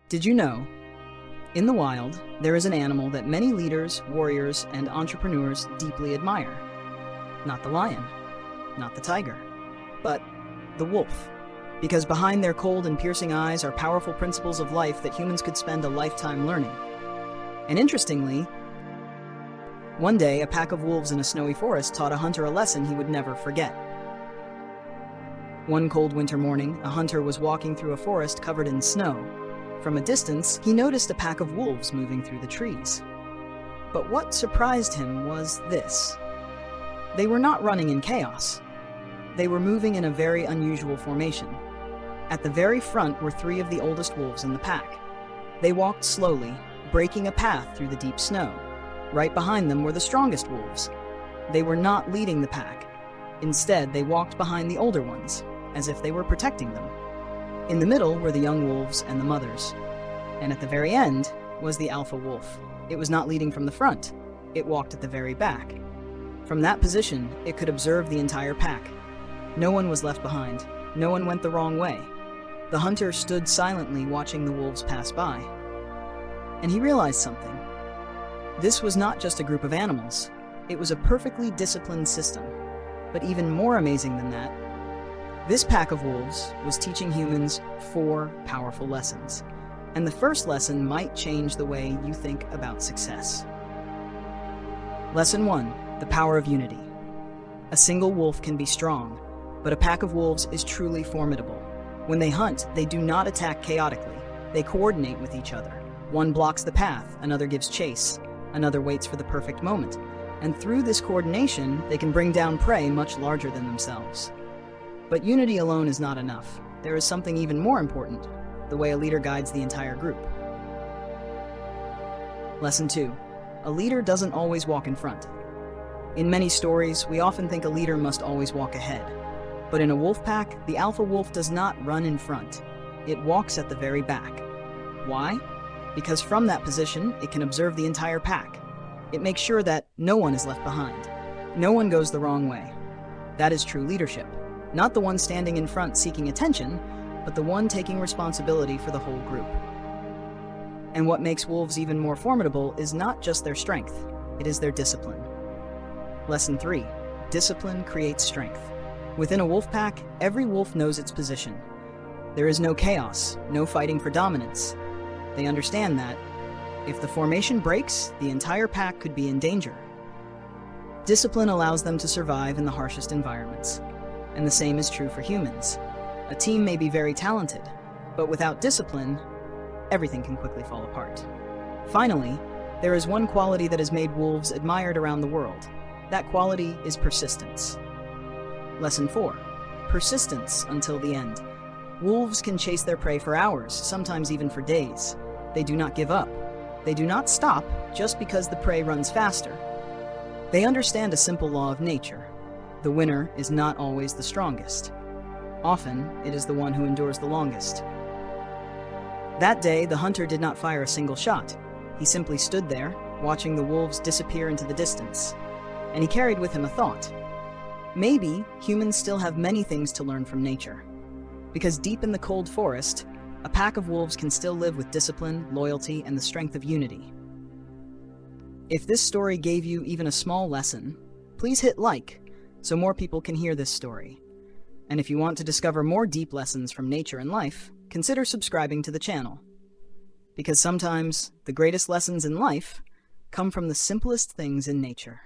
Did you know, in the wild, there is an animal that many leaders, warriors, and entrepreneurs deeply admire? Not the lion, not the tiger, but the wolf. Because behind their cold and piercing eyes are powerful principles of life that humans could spend a lifetime learning. And interestingly, one day a pack of wolves in a snowy forest taught a hunter a lesson he would never forget. One cold winter morning, a hunter was walking through a forest covered in snow. From a distance, he noticed a pack of wolves moving through the trees. But what surprised him was this. They were not running in chaos. They were moving in a very unusual formation. At the very front were three of the oldest wolves in the pack. They walked slowly, breaking a path through the deep snow. Right behind them were the strongest wolves. They were not leading the pack. Instead, they walked behind the older ones, as if they were protecting them. In the middle were the young wolves and the mothers. And at the very end was the alpha wolf. It was not leading from the front. It walked at the very back. From that position, it could observe the entire pack. No one was left behind. No one went the wrong way. The hunter stood silently watching the wolves pass by. And he realized something. This was not just a group of animals. It was a perfectly disciplined system. But even more amazing than that, this pack of wolves was teaching humans 4 powerful lessons. And the first lesson might change the way you think about success. Lesson 1, the power of unity. A single wolf can be strong, but a pack of wolves is truly formidable. When they hunt, they do not attack chaotically. They coordinate with each other. One blocks the path, another gives chase, another waits for the perfect moment. And through this coordination, they can bring down prey much larger than themselves. But unity alone is not enough. There is something even more important, the way a leader guides the entire group. Lesson 2. A leader doesn't always walk in front. In many stories, we often think a leader must always walk ahead. But in a wolf pack, the alpha wolf does not run in front. It walks at the very back. Why? Because from that position, it can observe the entire pack. It makes sure that no one is left behind. No one goes the wrong way. That is true leadership. Not the one standing in front seeking attention, but the one taking responsibility for the whole group. And what makes wolves even more formidable is not just their strength, it is their discipline. Lesson 3. Discipline creates strength. Within a wolf pack, every wolf knows its position. There is no chaos, no fighting for dominance. They understand that if the formation breaks, the entire pack could be in danger. Discipline allows them to survive in the harshest environments. And the same is true for humans. A team may be very talented, but without discipline, everything can quickly fall apart. Finally, there is one quality that has made wolves admired around the world. That quality is persistence. Lesson 4. Persistence until the end. Wolves can chase their prey for hours, sometimes even for days. They do not give up. They do not stop just because the prey runs faster. They understand a simple law of nature. The winner is not always the strongest. Often, it is the one who endures the longest. That day, the hunter did not fire a single shot. He simply stood there, watching the wolves disappear into the distance. And he carried with him a thought. Maybe humans still have many things to learn from nature. Because deep in the cold forest, a pack of wolves can still live with discipline, loyalty, and the strength of unity. If this story gave you even a small lesson, please hit like so more people can hear this story. And if you want to discover more deep lessons from nature and life, consider subscribing to the channel. Because sometimes the greatest lessons in life come from the simplest things in nature.